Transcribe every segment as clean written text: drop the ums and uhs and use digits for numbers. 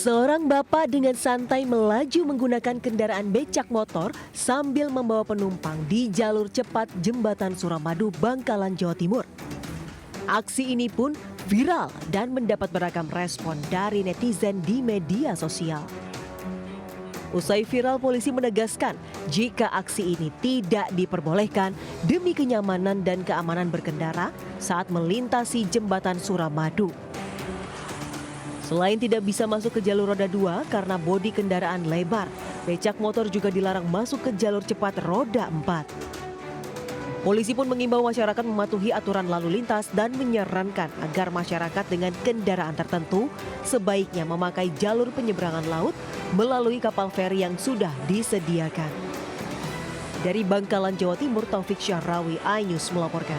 Seorang bapak dengan santai melaju menggunakan kendaraan becak motor sambil membawa penumpang di jalur cepat Jembatan Suramadu, Bangkalan, Jawa Timur. Aksi ini pun viral dan mendapat beragam respon dari netizen di media sosial. Usai viral, polisi menegaskan jika aksi ini tidak diperbolehkan demi kenyamanan dan keamanan berkendara saat melintasi Jembatan Suramadu. Selain tidak bisa masuk ke jalur roda 2 karena bodi kendaraan lebar, becak motor juga dilarang masuk ke jalur cepat roda 4. Polisi pun mengimbau masyarakat mematuhi aturan lalu lintas dan menyarankan agar masyarakat dengan kendaraan tertentu sebaiknya memakai jalur penyeberangan laut melalui kapal feri yang sudah disediakan. Dari Bangkalan, Jawa Timur, Taufik Syahrawi, iNews melaporkan.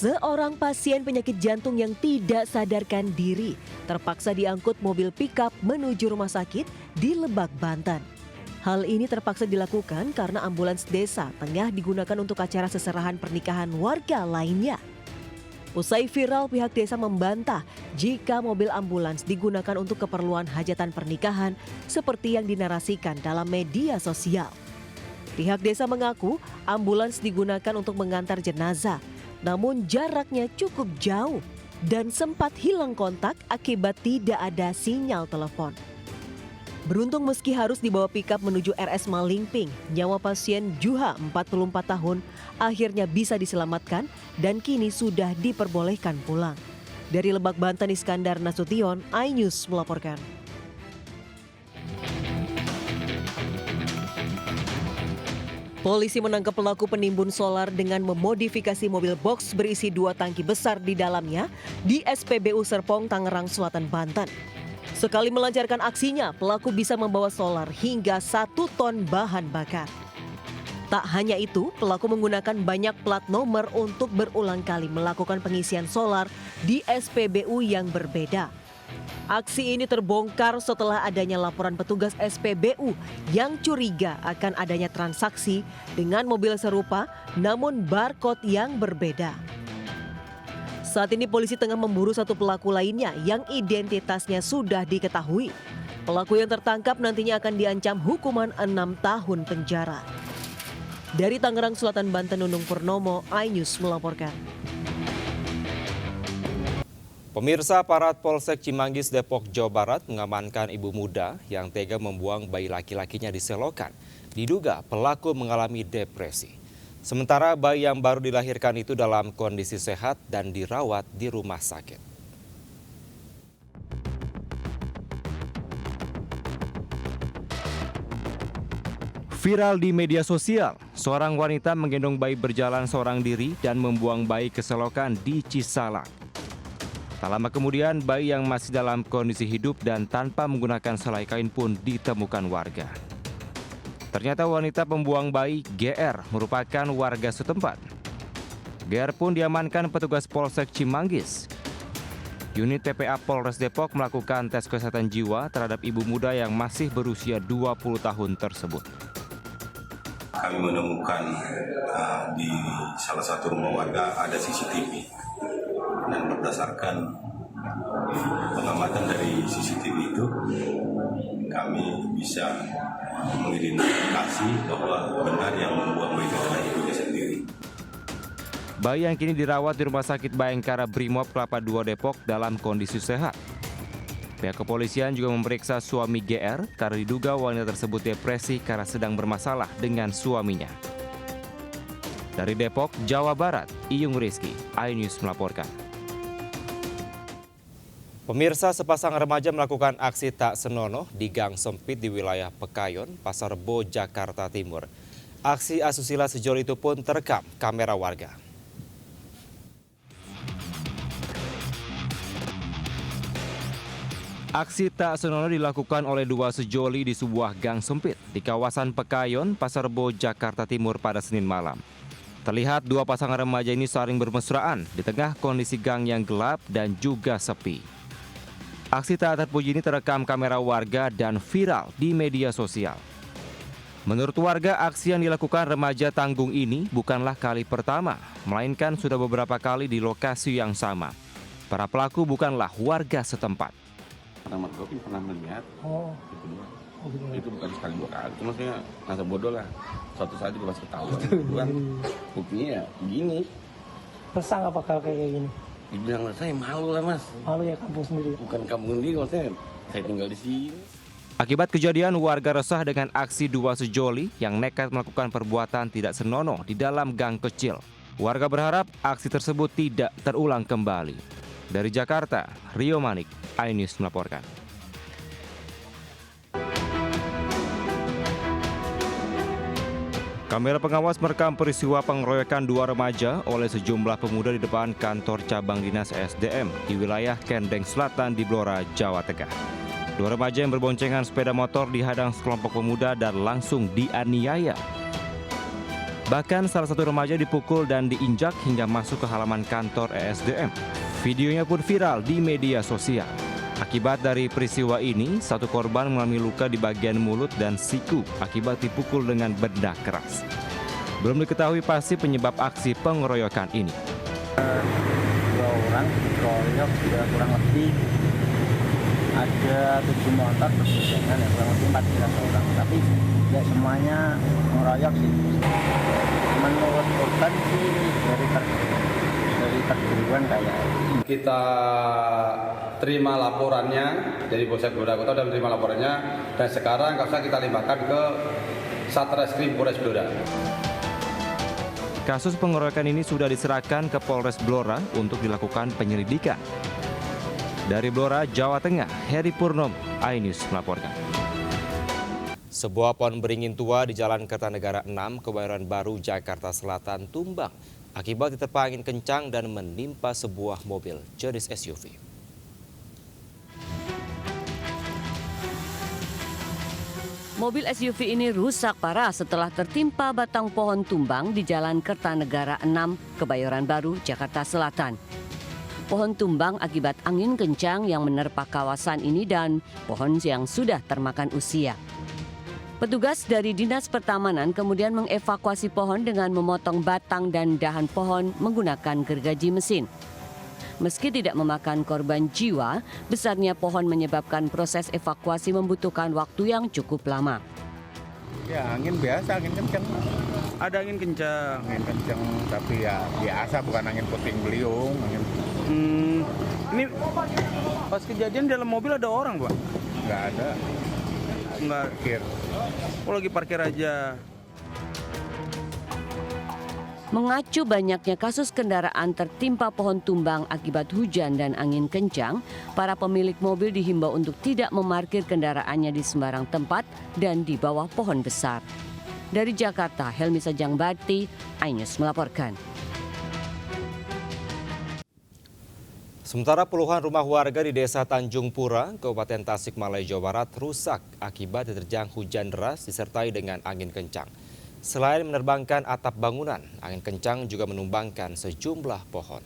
Seorang pasien penyakit jantung yang tidak sadarkan diri terpaksa diangkut mobil pickup menuju rumah sakit di Lebak, Banten. Hal ini terpaksa dilakukan karena ambulans desa tengah digunakan untuk acara seserahan pernikahan warga lainnya. Usai viral, pihak desa membantah jika mobil ambulans digunakan untuk keperluan hajatan pernikahan seperti yang dinarasikan dalam media sosial. Pihak desa mengaku ambulans digunakan untuk mengantar jenazah, namun jaraknya cukup jauh dan sempat hilang kontak akibat tidak ada sinyal telepon. Beruntung meski harus dibawa pickup menuju RS Malingping, nyawa pasien Juha 44 tahun akhirnya bisa diselamatkan dan kini sudah diperbolehkan pulang. Dari Lebak, Banten, Iskandar Nasution, iNews melaporkan. Polisi menangkap pelaku penimbun solar dengan memodifikasi mobil box berisi 2 tangki besar di dalamnya di SPBU Serpong, Tangerang Selatan, Banten. Sekali melancarkan aksinya, pelaku bisa membawa solar hingga 1 ton bahan bakar. Tak hanya itu, pelaku menggunakan banyak plat nomor untuk berulang kali melakukan pengisian solar di SPBU yang berbeda. Aksi ini terbongkar setelah adanya laporan petugas SPBU yang curiga akan adanya transaksi dengan mobil serupa namun barcode yang berbeda. Saat ini polisi tengah memburu satu pelaku lainnya yang identitasnya sudah diketahui. Pelaku yang tertangkap nantinya akan diancam hukuman 6 tahun penjara. Dari Tangerang Selatan, Banten, Nunung Purnomo, iNews melaporkan. Pemirsa, aparat Polsek Cimanggis, Depok, Jawa Barat mengamankan ibu muda yang tega membuang bayi laki-lakinya di selokan. Diduga pelaku mengalami depresi. Sementara bayi yang baru dilahirkan itu dalam kondisi sehat dan dirawat di rumah sakit. Viral di media sosial, seorang wanita menggendong bayi berjalan seorang diri dan membuang bayi ke selokan di Cisalak. Tak lama kemudian, bayi yang masih dalam kondisi hidup dan tanpa menggunakan selai kain pun ditemukan warga. Ternyata wanita pembuang bayi, GR, merupakan warga setempat. GR pun diamankan petugas Polsek Cimanggis. Unit TPA Polres Depok melakukan tes kesehatan jiwa terhadap ibu muda yang masih berusia 20 tahun tersebut. Kami menemukan di salah satu rumah warga ada CCTV. Dan berdasarkan pengamatan dari CCTV itu, kami bisa mengidentifikasi bahwa benar yang membuang bayi adalah ibunya sendiri. Bayi yang kini dirawat di Rumah Sakit Bayangkara Brimob Kelapa II Depok dalam kondisi sehat. Pihak kepolisian juga memeriksa suami GR karena diduga wanita tersebut depresi karena sedang bermasalah dengan suaminya. Dari Depok, Jawa Barat, Iyung Rizky, iNews melaporkan. Pemirsa, sepasang remaja melakukan aksi tak senonoh di gang sempit di wilayah Pekayon, Pasar Rebo, Jakarta Timur. Aksi asusila sejoli itu pun terekam kamera warga. Aksi tak senonoh dilakukan oleh 2 sejoli di sebuah gang sempit di kawasan Pekayon, Pasar Rebo, Jakarta Timur pada Senin malam. Terlihat 2 pasangan remaja ini saling bermesraan di tengah kondisi gang yang gelap dan juga sepi. Aksi tak terpuji ini terekam kamera warga dan viral di media sosial. Menurut warga, aksi yang dilakukan remaja tanggung ini bukanlah kali pertama, melainkan sudah beberapa kali di lokasi yang sama. Para pelaku bukanlah warga setempat. Pertama gue pernah melihat, itu doang. Itu bukan sekali 2 kali, itu maksudnya masa bodoh lah. Suatu saat juga pasti ketahuan. Itu kan buktinya ya begini. Resah nggak bakal kayak gini? Dibilang saya malu lah mas. Malu ya kampung sendiri? Bukan kampung sendiri maksudnya, saya tinggal di sini. Akibat kejadian, warga resah dengan aksi 2 sejoli yang nekat melakukan perbuatan tidak senonoh di dalam gang kecil. Warga berharap aksi tersebut tidak terulang kembali. Dari Jakarta, Rio Manik, iNews melaporkan. Kamera pengawas merekam peristiwa pengeroyokan 2 remaja oleh sejumlah pemuda di depan kantor cabang dinas SDM di wilayah Kendeng Selatan di Blora, Jawa Tengah. 2 remaja yang berboncengan sepeda motor dihadang sekelompok pemuda dan langsung dianiaya. Bahkan salah satu remaja dipukul dan diinjak hingga masuk ke halaman kantor ESDM. Videonya pun viral di media sosial. Akibat dari peristiwa ini, 1 korban mengalami luka di bagian mulut dan siku akibat dipukul dengan benda keras. Belum diketahui pasti penyebab aksi pengeroyokan ini. 2 orang dikeroyok, ya kurang lebih ada 7 motor berboncengan, ya kurang lebih 14 orang. Tapi ya semuanya ngeroyok sih. Menurut korban sih dari perguruan kayak. Kita terima laporannya dari Polsek Blora Kota dan terima laporannya, dan sekarang kasusnya kita limpahkan ke Satreskrim Polres Blora. Kasus pengeroyokan ini sudah diserahkan ke Polres Blora untuk dilakukan penyelidikan. Dari Blora, Jawa Tengah, Heri Purnomo, iNews melaporkan. Sebuah pohon beringin tua di Jalan Kertanegara 6, Kebayoran Baru, Jakarta Selatan tumbang akibat diterpa angin kencang dan menimpa sebuah mobil jenis SUV. Mobil SUV ini rusak parah setelah tertimpa batang pohon tumbang di Jalan Kertanegara 6, Kebayoran Baru, Jakarta Selatan. Pohon tumbang akibat angin kencang yang menerpa kawasan ini dan pohon yang sudah termakan usia. Petugas dari Dinas Pertamanan kemudian mengevakuasi pohon dengan memotong batang dan dahan pohon menggunakan gergaji mesin. Meski tidak memakan korban jiwa, besarnya pohon menyebabkan proses evakuasi membutuhkan waktu yang cukup lama. Ya angin biasa, angin kencang. Ada angin kencang. Angin kencang, tapi ya biasa, bukan angin puting beliung. Ini pas kejadian dalam mobil ada orang, Pak? Nggak ada. Nggak. Parkir. Oh, lagi parkir aja. Mengacu banyaknya kasus kendaraan tertimpa pohon tumbang akibat hujan dan angin kencang, para pemilik mobil dihimbau untuk tidak memarkir kendaraannya di sembarang tempat dan di bawah pohon besar. Dari Jakarta, Helmi Sajangbati, iNews melaporkan. Sementara puluhan rumah warga di Desa Tanjung Pura, Kabupaten Tasikmalaya, Jawa Barat rusak akibat diterjang hujan deras disertai dengan angin kencang. Selain menerbangkan atap bangunan, angin kencang juga menumbangkan sejumlah pohon.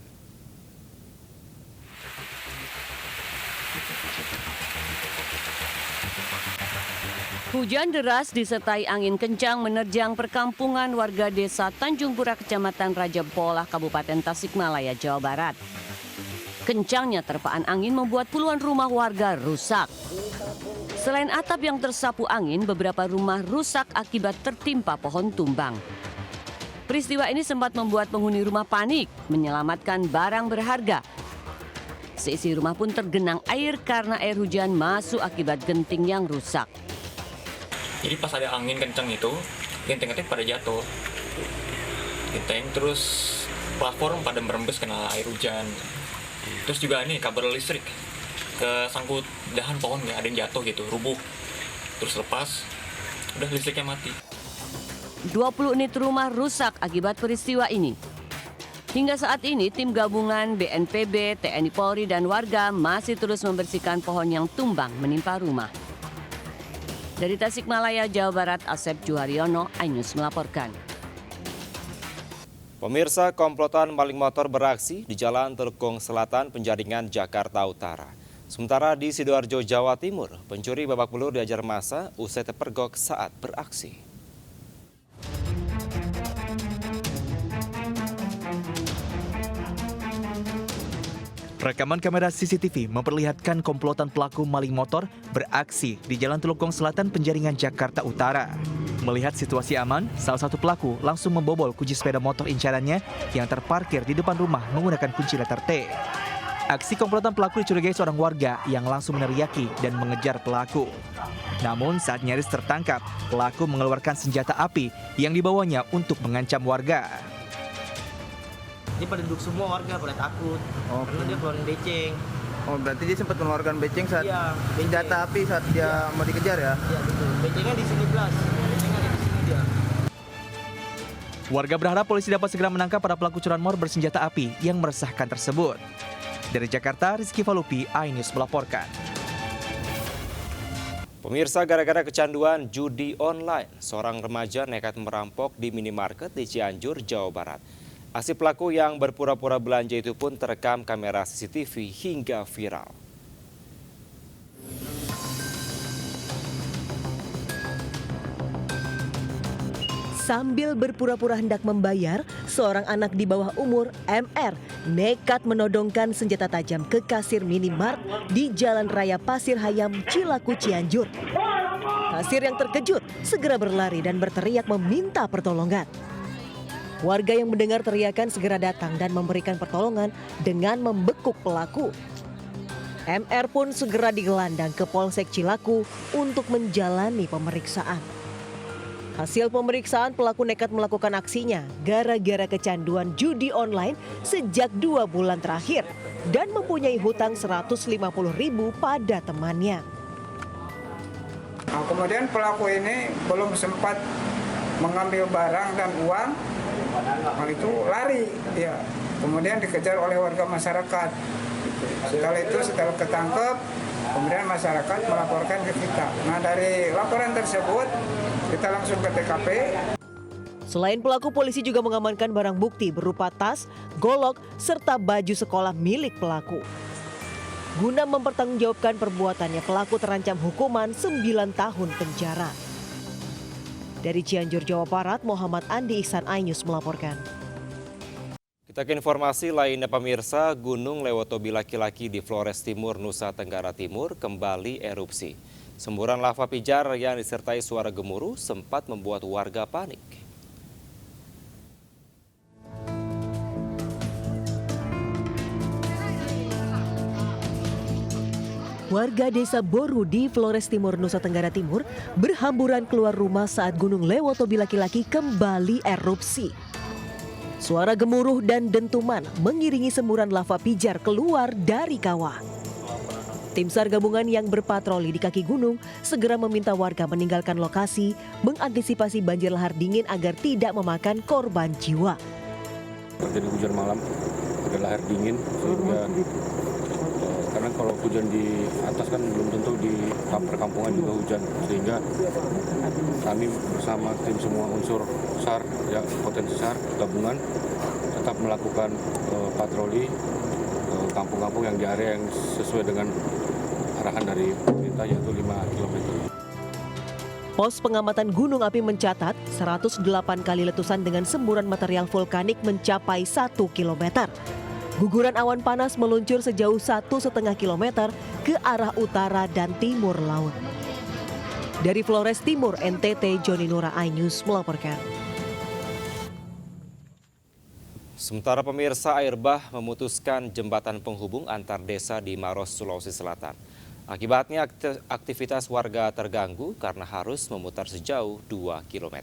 Hujan deras disertai angin kencang menerjang perkampungan warga Desa Tanjung Pura, Kecamatan Raja Polah, Kabupaten Tasikmalaya, Jawa Barat. Kencangnya terpaan angin membuat puluhan rumah warga rusak. Selain atap yang tersapu angin, beberapa rumah rusak akibat tertimpa pohon tumbang. Peristiwa ini sempat membuat penghuni rumah panik menyelamatkan barang berharga. Seisi rumah pun tergenang air karena air hujan masuk akibat genting yang rusak. Jadi pas ada angin kencang itu, genteng-genteng pada jatuh. Genteng, terus platform pada merembes kena air hujan. Terus juga ini kabel listrik kesangkut dahan pohon, nggak ada yang jatuh gitu, rubuh. Terus lepas, udah listriknya mati. 20 unit rumah rusak akibat peristiwa ini. Hingga saat ini tim gabungan BNPB, TNI Polri dan warga masih terus membersihkan pohon yang tumbang menimpa rumah. Dari Tasikmalaya, Jawa Barat, Asep Juharyono, iNews melaporkan. Pemirsa, komplotan maling motor beraksi di Jalan Telukung Selatan, Penjaringan, Jakarta Utara. Sementara di Sidoarjo, Jawa Timur, pencuri babak belur diajar massa usai terpergok saat beraksi. Rekaman kamera CCTV memperlihatkan komplotan pelaku maling motor beraksi di Jalan Telukong Selatan, Penjaringan, Jakarta Utara. Melihat situasi aman, salah satu pelaku langsung membobol kunci sepeda motor incarannya yang terparkir di depan rumah menggunakan kunci letter T. Aksi komplotan pelaku dicurigai seorang warga yang langsung meneriaki dan mengejar pelaku. Namun saat nyaris tertangkap, pelaku mengeluarkan senjata api yang dibawanya untuk mengancam warga. Dia pada duduk semua warga pada takut. Karena dia keluarin beceng. Oh, berarti dia sempat mengeluarkan beceng saat senjata api saat dia mau dikejar ya? Iya, betul. Becengnya di sini belas. Becengnya ada di sini dia. Warga berharap polisi dapat segera menangkap para pelaku curanmor bersenjata api yang meresahkan tersebut. Dari Jakarta, Rizky Falupi, iNews melaporkan. Pemirsa, gara-gara kecanduan judi online, seorang remaja nekat merampok di minimarket di Cianjur, Jawa Barat. Aksi pelaku yang berpura-pura belanja itu pun terekam kamera CCTV hingga viral. Sambil berpura-pura hendak membayar, seorang anak di bawah umur, MR, nekat menodongkan senjata tajam ke kasir minimart di Jalan Raya Pasir Hayam, Cilaku, Cianjur. Kasir yang terkejut segera berlari dan berteriak meminta pertolongan. Warga yang mendengar teriakan segera datang dan memberikan pertolongan dengan membekuk pelaku. MR pun segera digelandang ke Polsek Cilaku untuk menjalani pemeriksaan. Hasil pemeriksaan, pelaku nekat melakukan aksinya gara-gara kecanduan judi online sejak 2 bulan terakhir dan mempunyai hutang 150.000 pada temannya. Nah, kemudian pelaku ini belum sempat mengambil barang dan uang, hal itu lari, ya. Kemudian dikejar oleh warga masyarakat. Setelah ketangkep, kemudian masyarakat melaporkan ke kita. Nah, dari laporan tersebut kita langsung ke TKP. Selain pelaku, polisi juga mengamankan barang bukti berupa tas, golok, serta baju sekolah milik pelaku. Guna mempertanggungjawabkan perbuatannya, pelaku terancam hukuman 9 tahun penjara. Dari Cianjur, Jawa Barat, Muhammad Andi Ihsan, iNews melaporkan. Kita ke informasi lainnya, pemirsa. Gunung Lewotobi laki-laki di Flores Timur, Nusa Tenggara Timur kembali erupsi. Semburan lava pijar yang disertai suara gemuruh sempat membuat warga panik. Warga desa Boru di Flores Timur, Nusa Tenggara Timur berhamburan keluar rumah saat Gunung Lewotobi laki-laki kembali erupsi. Suara gemuruh dan dentuman mengiringi semburan lava pijar keluar dari kawah. Tim SAR gabungan yang berpatroli di kaki gunung segera meminta warga meninggalkan lokasi, mengantisipasi banjir lahar dingin agar tidak memakan korban jiwa. Terjadi hujan malam, ada lahar dingin, sehingga karena kalau hujan di atas kan belum tentu di perkampungan juga hujan, sehingga kami bersama tim semua unsur SAR, ya, potensi SAR gabungan tetap melakukan patroli kampung-kampung yang di area yang sesuai dengan arahan dari pemerintah, yaitu 5 km. Pos pengamatan gunung api mencatat 108 kali letusan dengan semburan material vulkanik mencapai 1 km. Guguran awan panas meluncur sejauh 1,5 km ke arah utara dan timur laut. Dari Flores Timur, NTT, Joni Nura, iNews melaporkan. Sementara pemirsa, air bah memutuskan jembatan penghubung antar desa di Maros, Sulawesi Selatan. Akibatnya aktivitas warga terganggu karena harus memutar sejauh 2 km.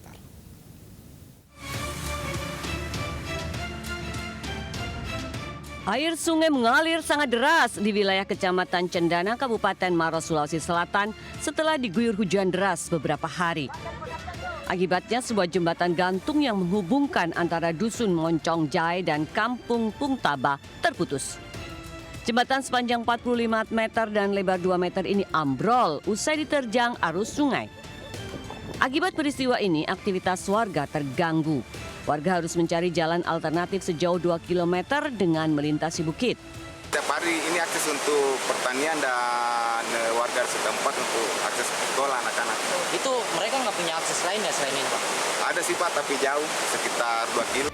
Air sungai mengalir sangat deras di wilayah Kecamatan Cendana, Kabupaten Maros, Sulawesi Selatan setelah diguyur hujan deras beberapa hari. Akibatnya sebuah jembatan gantung yang menghubungkan antara Dusun Moncong Jai dan Kampung Pungtaba terputus. Jembatan sepanjang 45 meter dan lebar 2 meter ini ambrol usai diterjang arus sungai. Akibat peristiwa ini, aktivitas warga terganggu. Warga harus mencari jalan alternatif sejauh 2 km dengan melintasi bukit. Setiap hari ini akses untuk pertanian dan warga setempat untuk akses sekolah anak-anak. Itu mereka nggak punya akses lain ya selain ini, Pak? Ada sih Pak, tapi jauh, sekitar 2 km.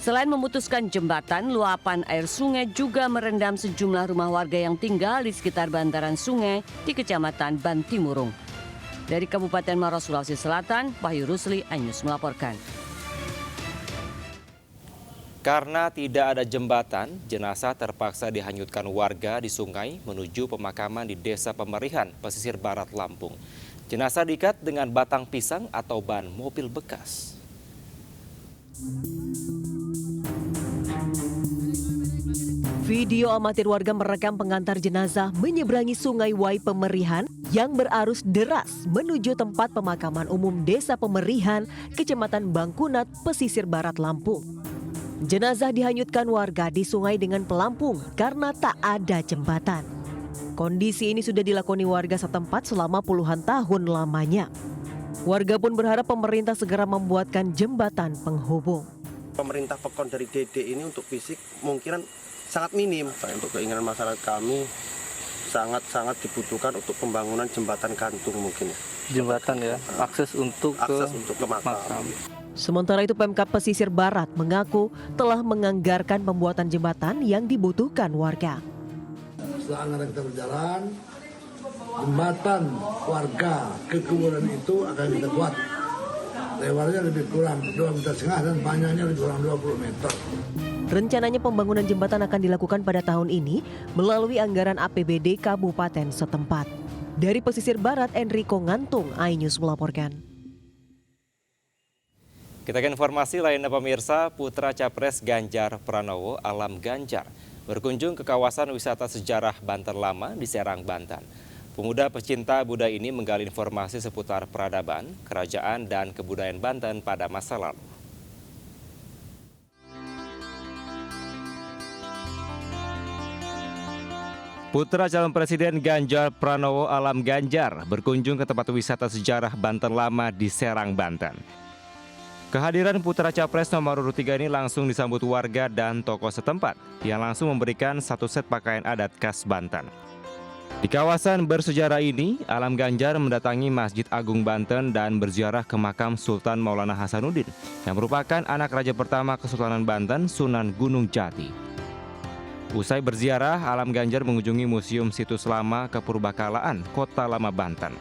Selain memutuskan jembatan, luapan air sungai juga merendam sejumlah rumah warga yang tinggal di sekitar bantaran sungai di Kecamatan Bantimurung. Dari Kabupaten Maros, Sulawesi Selatan, Wahyu Rusli, iNews melaporkan. Karena tidak ada jembatan, jenazah terpaksa dihanyutkan warga di sungai menuju pemakaman di Desa Pemerihan, pesisir barat Lampung. Jenazah diikat dengan batang pisang atau ban mobil bekas. Video amatir warga merekam pengantar jenazah menyeberangi Sungai Wai Pemerihan yang berarus deras menuju tempat pemakaman umum Desa Pemerihan, Kecamatan Bangkunat, pesisir barat Lampung. Jenazah dihanyutkan warga di sungai dengan pelampung karena tak ada jembatan. Kondisi ini sudah dilakoni warga setempat selama puluhan tahun lamanya. Warga pun berharap pemerintah segera membuatkan jembatan penghubung. Pemerintah Pekon dari DD ini untuk fisik mungkin sangat minim. Untuk keinginan masyarakat kami sangat dibutuhkan untuk pembangunan jembatan gantung mungkin. Jembatan ya, akses untuk ke makam. Sementara itu Pemkab Pesisir Barat mengaku telah menganggarkan pembuatan jembatan yang dibutuhkan warga. Setelah anggaran kita berjalan, jembatan warga ke kuburan itu akan kita buat. Lebarnya lebih kurang 2,5 meter dan panjangnya lebih kurang 20 meter. Rencananya pembangunan jembatan akan dilakukan pada tahun ini melalui anggaran APBD Kabupaten setempat. Dari Pesisir Barat, Enrico Ngantung, iNews melaporkan. Kita ke informasi lainnya pemirsa, putra Capres Ganjar Pranowo, Alam Ganjar, berkunjung ke kawasan wisata sejarah Banten Lama di Serang, Banten. Pemuda pecinta budaya ini menggali informasi seputar peradaban, kerajaan, dan kebudayaan Banten pada masa lalu. Putra calon Presiden Ganjar Pranowo, Alam Ganjar, berkunjung ke tempat wisata sejarah Banten Lama di Serang, Banten. Kehadiran putra Capres nomor urut 3 ini langsung disambut warga dan tokoh setempat yang langsung memberikan satu set pakaian adat khas Banten. Di kawasan bersejarah ini, Alam Ganjar mendatangi Masjid Agung Banten dan berziarah ke makam Sultan Maulana Hasanuddin yang merupakan anak raja pertama Kesultanan Banten, Sunan Gunung Jati. Usai berziarah, Alam Ganjar mengunjungi Museum Situs Lama Kepurbakalaan, Kota Lama Banten.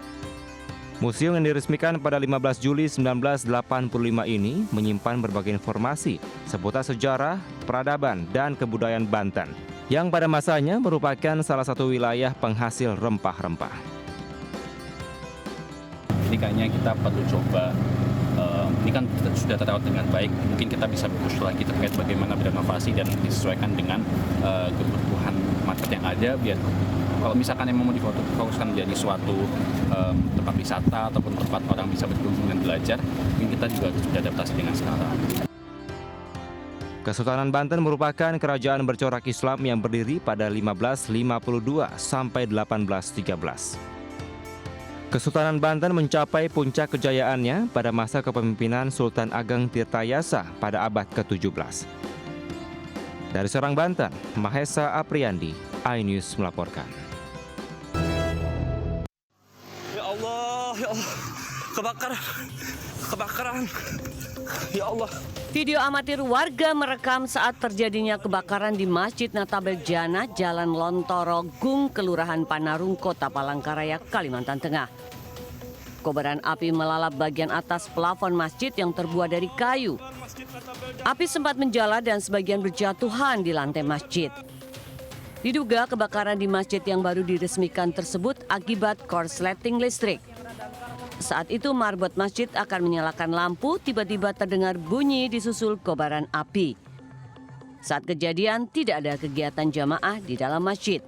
Museum yang diresmikan pada 15 Juli 1985 ini menyimpan berbagai informasi seputar sejarah, peradaban, dan kebudayaan Banten yang pada masanya merupakan salah satu wilayah penghasil rempah-rempah. Ini kayaknya kita perlu coba, ini kan sudah terawat dengan baik, mungkin kita bisa fokus lagi terkait bagaimana berinovasi dan disesuaikan dengan kebutuhan market yang ada, biar kalau misalkan yang mau difokuskan menjadi suatu tempat wisata ataupun tempat orang bisa berkunjung dan belajar, mungkin kita juga sudah adaptasi dengan sekarang. Kesultanan Banten merupakan kerajaan bercorak Islam yang berdiri pada 1552 sampai 1813. Kesultanan Banten mencapai puncak kejayaannya pada masa kepemimpinan Sultan Ageng Tirtayasa pada abad ke-17. Dari Serang, Banten, Mahesa Apriandi, iNews melaporkan. Ya Allah, kebakaran, ya Allah. Video amatir warga merekam saat terjadinya kebakaran di Masjid Natabel Jannah, Jalan Lontoro, Gung, Kelurahan Panarung, Kota Palangkaraya, Kalimantan Tengah. Kobaran api melalap bagian atas plafon masjid yang terbuat dari kayu. Api sempat menjalar dan sebagian berjatuhan di lantai masjid. Diduga kebakaran di masjid yang baru diresmikan tersebut akibat korsleting listrik. Saat itu marbot masjid akan menyalakan lampu, tiba-tiba terdengar bunyi disusul kobaran api. Saat kejadian tidak ada kegiatan jamaah di dalam masjid.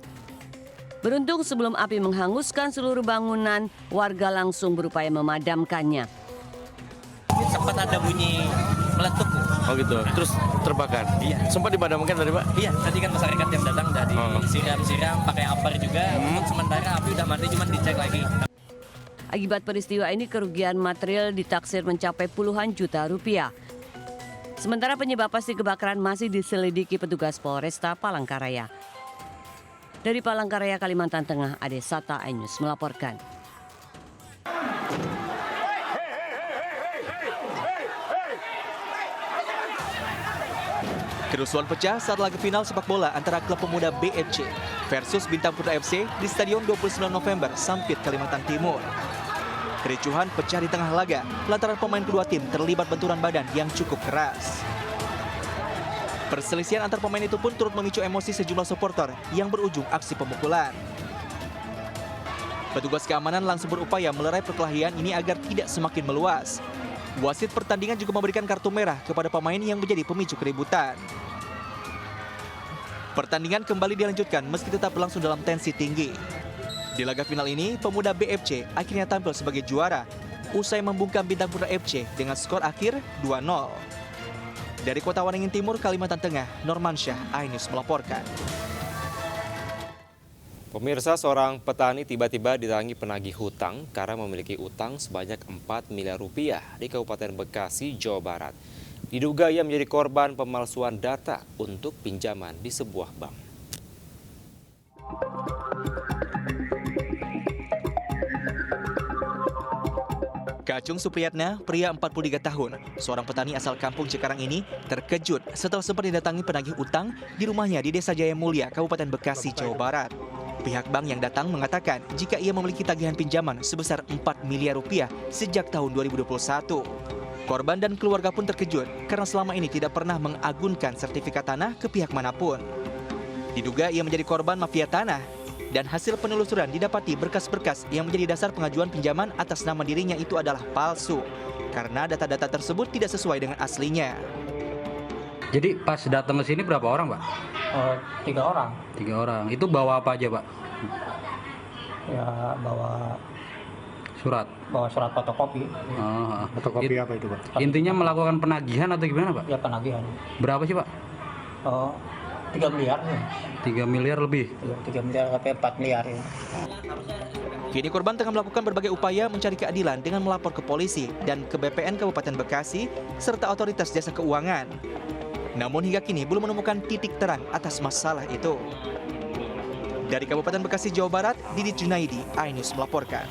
Beruntung sebelum api menghanguskan seluruh bangunan, warga langsung berupaya memadamkannya. Sempat ada bunyi meletup. Oh gitu, terus terbakar? Iya. Sempat dipadamkan tadi Pak? Iya, tadi kan masyarakat yang datang dari siram-siram pakai apar juga. Untuk sementara api udah mati, cuma dicek lagi. Akibat peristiwa ini kerugian material ditaksir mencapai puluhan juta rupiah. Sementara penyebab pasti kebakaran masih diselidiki petugas Polresta Palangkaraya. Dari Palangkaraya, Kalimantan Tengah, Ade Sata, iNews melaporkan. Kerusuhan pecah saat laga final sepak bola antara klub pemuda BFC versus Bintang Putra FC di Stadion 29 November, Sampit, Kalimantan Timur. Kericuhan pecah di tengah laga lantaran pemain kedua tim terlibat benturan badan yang cukup keras. Perselisihan antar pemain itu pun turut memicu emosi sejumlah supporter yang berujung aksi pemukulan. Petugas keamanan langsung berupaya melerai perkelahian ini agar tidak semakin meluas. Wasit pertandingan juga memberikan kartu merah kepada pemain yang menjadi pemicu keributan. Pertandingan kembali dilanjutkan meski tetap berlangsung dalam tensi tinggi. Di laga final ini, pemuda BFC akhirnya tampil sebagai juara usai membungkam Bintang Putra FC dengan skor akhir 2-0. Dari Kota Waringin Timur, Kalimantan Tengah, Normansyah, iNews melaporkan. Pemirsa, seorang petani tiba-tiba didatangi penagih hutang karena memiliki utang sebanyak 4 miliar rupiah di Kabupaten Bekasi, Jawa Barat. Diduga ia menjadi korban pemalsuan data untuk pinjaman di sebuah bank. Kacung Supriyatna, pria 43 tahun, seorang petani asal kampung Cikarang ini terkejut setelah sempat didatangi penagih utang di rumahnya di Desa Jaya Mulia, Kabupaten Bekasi, Jawa Barat. Pihak bank yang datang mengatakan jika ia memiliki tagihan pinjaman sebesar 4 miliar rupiah sejak tahun 2021. Korban dan keluarga pun terkejut karena selama ini tidak pernah mengagunkan sertifikat tanah ke pihak manapun. Diduga ia menjadi korban mafia tanah dan hasil penelusuran didapati berkas-berkas yang menjadi dasar pengajuan pinjaman atas nama dirinya itu adalah palsu karena data-data tersebut tidak sesuai dengan aslinya. Jadi pas datang ke sini berapa orang, Pak? 3 orang. 3 orang. Itu bawa apa aja, Pak? Ya bawa surat fotokopi. Fotokopi apa itu, Pak? Intinya melakukan penagihan atau gimana, Pak? Ya penagihan. Berapa sih, Pak? 3 miliar. 3 miliar lebih? 3 miliar sampai 4 miliar. Ya. Kini korban tengah melakukan berbagai upaya mencari keadilan dengan melapor ke polisi dan ke BPN Kabupaten Bekasi serta otoritas jasa keuangan. Namun hingga kini belum menemukan titik terang atas masalah itu. Dari Kabupaten Bekasi, Jawa Barat, Didit Junaidi, iNews melaporkan.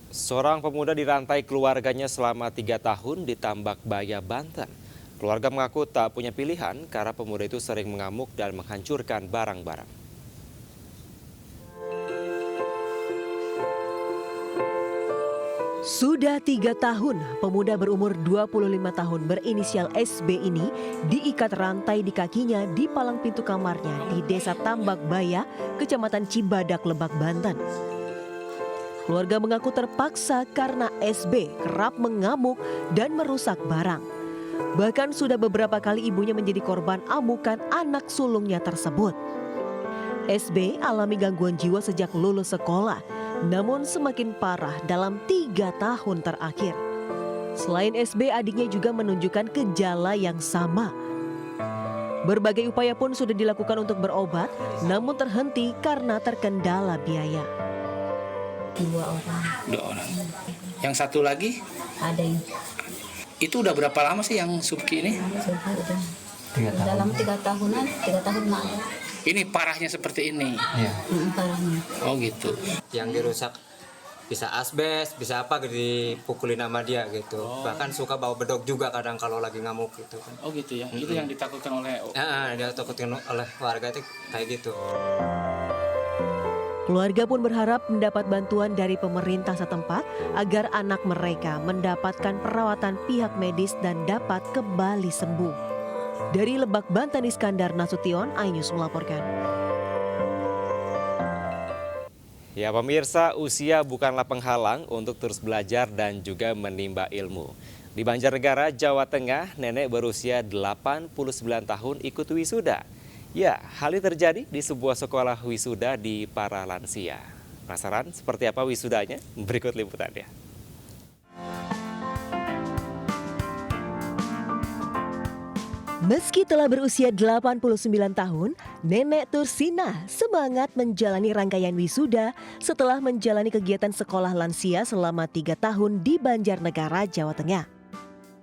Seorang pemuda dirantai keluarganya selama 3 tahun di Tambakbaya, Banten. Keluarga mengaku tak punya pilihan karena pemuda itu sering mengamuk dan menghancurkan barang-barang. Sudah 3 tahun, pemuda berumur 25 tahun berinisial SB ini diikat rantai di kakinya di palang pintu kamarnya di Desa Tambakbaya, Kecamatan Cibadak, Lebak, Banten. Keluarga mengaku terpaksa karena SB kerap mengamuk dan merusak barang. Bahkan sudah beberapa kali ibunya menjadi korban amukan anak sulungnya tersebut. SB alami gangguan jiwa sejak lulus sekolah, namun semakin parah dalam 3 tahun terakhir. Selain SB, adiknya juga menunjukkan gejala yang sama. Berbagai upaya pun sudah dilakukan untuk berobat, namun terhenti karena terkendala biaya. 2 orang. 2 orang. Yang satu lagi? Ada yang. Itu udah berapa lama sih yang Subki ini? Dalam 3 tahunan, 3 tahun lalu. Ini parahnya seperti ini. Iya. Parahnya. Oh gitu. Yang dirusak bisa asbes, bisa apa dipukulin sama dia gitu. Bahkan suka bawa bedog juga kadang kalau lagi ngamuk gitu kan. Oh gitu ya. Itu yang ditakutkan oleh dia takutkan oleh warga itu kayak gitu. Keluarga pun berharap mendapat bantuan dari pemerintah setempat agar anak mereka mendapatkan perawatan pihak medis dan dapat kembali sembuh. Dari Lebak, Banten, Iskandar Nasution, iNews melaporkan. Ya pemirsa, usia bukanlah penghalang untuk terus belajar dan juga menimba ilmu. Di Banjarnegara, Jawa Tengah, nenek berusia 89 tahun ikut wisuda. Ya, hal ini terjadi di sebuah sekolah wisuda di para lansia. Penasaran seperti apa wisudanya? Berikut liputannya. Meski telah berusia 89 tahun, Nenek Tursina semangat menjalani rangkaian wisuda setelah menjalani kegiatan sekolah lansia selama 3 tahun di Banjarnegara, Jawa Tengah.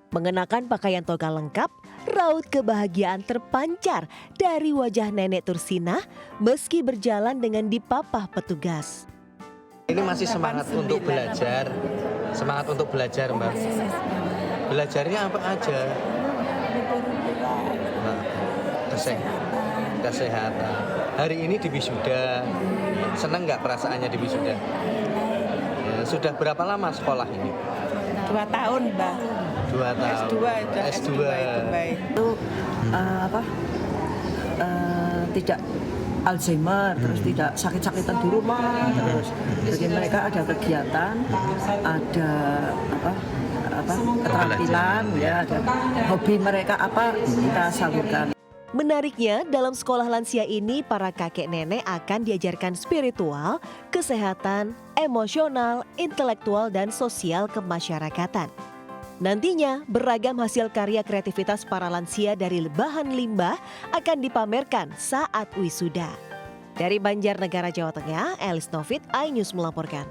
Mengenakan pakaian toga lengkap, raut kebahagiaan terpancar dari wajah Nenek Tursina meski berjalan dengan dipapah petugas. Ini masih semangat untuk belajar, Mbak. Belajarnya apa aja? Nah, kesehatan. Hari ini di wisuda, senang nggak perasaannya di wisuda? Ya, sudah berapa lama sekolah ini? 2 tahun, Mbak. 2 tahun. S2 itu baik. Itu tidak Alzheimer, terus tidak sakit-sakitan di rumah, terus jadi mereka ada kegiatan, ada keterampilan, ya, ada hobi mereka apa kita salurkan. Menariknya, dalam sekolah lansia ini, para kakek nenek akan diajarkan spiritual, kesehatan, emosional, intelektual, dan sosial kemasyarakatan. Nantinya, beragam hasil karya kreativitas para lansia dari bahan limbah akan dipamerkan saat wisuda. Dari Banjarnegara, Jawa Tengah, Elis Novit, iNews melaporkan.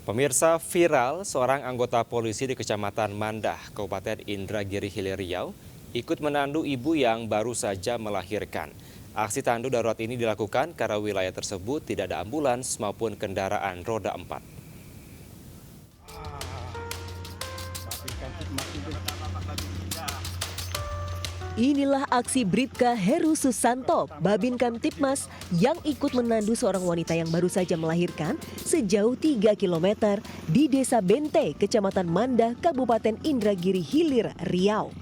Pemirsa, viral seorang anggota polisi di Kecamatan Mandah, Kabupaten Indragiri Hilir Riau, ikut menandu ibu yang baru saja melahirkan. Aksi tandu darurat ini dilakukan karena wilayah tersebut tidak ada ambulans maupun kendaraan roda 4. Inilah aksi Bribka Heru Susanto, Babin Kamtipmas, yang ikut menandu seorang wanita yang baru saja melahirkan sejauh 3 km di Desa Bente, Kecamatan Mandah, Kabupaten Indragiri Hilir Riau.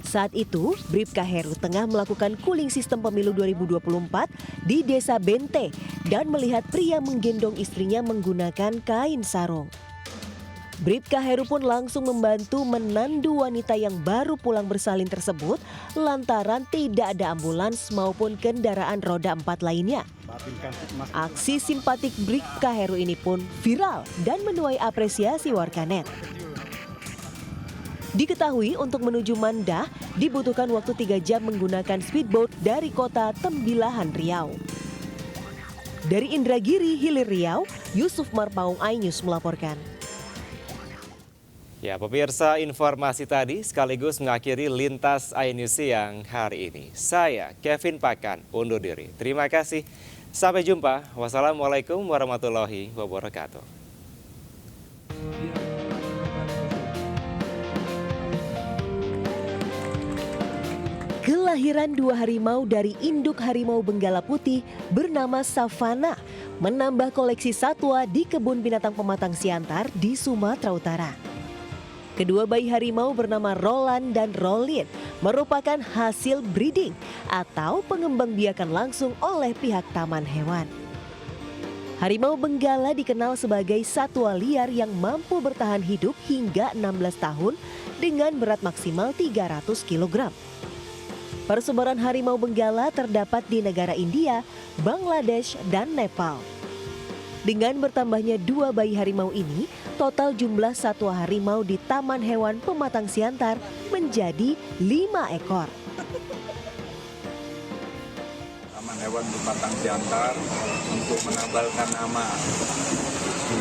Saat itu, Bribka Heru tengah melakukan cooling sistem pemilu 2024 di Desa Bente dan melihat pria menggendong istrinya menggunakan kain sarung. Bribka Heru pun langsung membantu menandu wanita yang baru pulang bersalin tersebut lantaran tidak ada ambulans maupun kendaraan roda 4 lainnya. Aksi simpatik Bribka Heru ini pun viral dan menuai apresiasi warganet. Diketahui untuk menuju Mandah dibutuhkan waktu 3 jam menggunakan speedboat dari kota Tembilahan, Riau. Dari Indragiri Hilir Riau, Yusuf Marpaung, iNews melaporkan. Ya, pemirsa, informasi tadi sekaligus mengakhiri Lintas iNews siang hari ini. Saya Kevin Pakan undur diri. Terima kasih. Sampai jumpa. Wassalamualaikum warahmatullahi wabarakatuh. Kelahiran 2 harimau dari induk harimau Benggala Putih bernama Savana menambah koleksi satwa di Kebun Binatang Pematang Siantar di Sumatera Utara. Kedua bayi harimau bernama Roland dan Rolin merupakan hasil breeding atau pengembangbiakan langsung oleh pihak Taman Hewan. Harimau Benggala dikenal sebagai satwa liar yang mampu bertahan hidup hingga 16 tahun dengan berat maksimal 300 kg. Persebaran harimau Benggala terdapat di negara India, Bangladesh, dan Nepal. Dengan bertambahnya 2 bayi harimau ini, total jumlah satwa harimau di Taman Hewan Pematang Siantar menjadi 5 ekor. Taman Hewan Pematang Siantar untuk menambalkan nama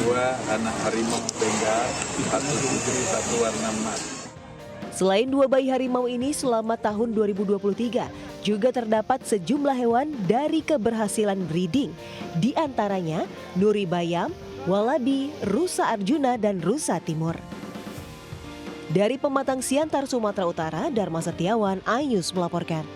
2 anak harimau Benggala, 1 putri, 1 warna emas. Selain 2 bayi harimau ini, selama tahun 2023 juga terdapat sejumlah hewan dari keberhasilan breeding, di antaranya Nuri Bayam, Walabi, Rusa Arjuna, dan Rusa Timur. Dari Pematang Siantar, Sumatera Utara, Dharma Setiawan, iNews melaporkan.